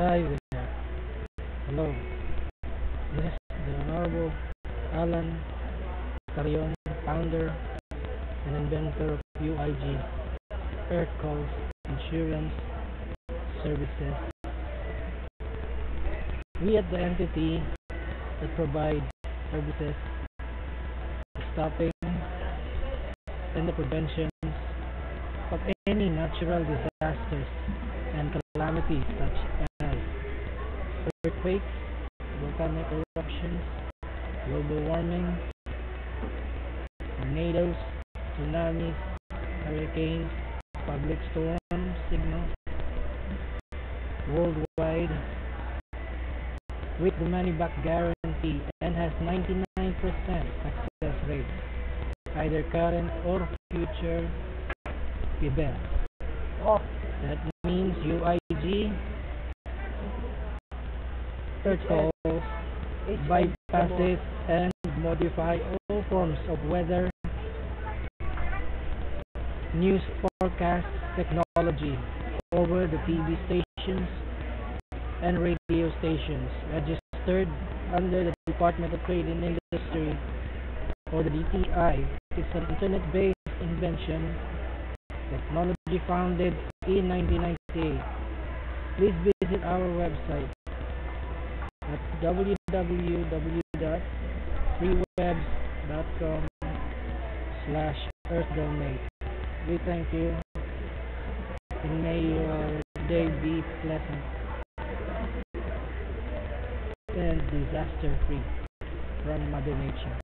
Hi there. Hello. This is the Honorable Alan Carion, founder and inventor of UIG, Earth Coast Insurance Services. We at the entity that provide services, stopping and the prevention of any natural disasters and calamities such as earthquakes, volcanic eruptions, global warming, tornadoes, tsunamis, hurricanes, public storm signals, worldwide, with the money back guarantee and has 99% success rate, either current or future events. That means UIG Earth bypasses and modify all forms of weather, news forecast technology over the TV stations and radio stations registered under the Department of Trade and Industry, or the DTI. It's an internet-based invention technology founded in 1998. Please visit our website at www.freewebs.com/earthdomain. We thank you, and may your day be pleasant and disaster free from Mother Nature.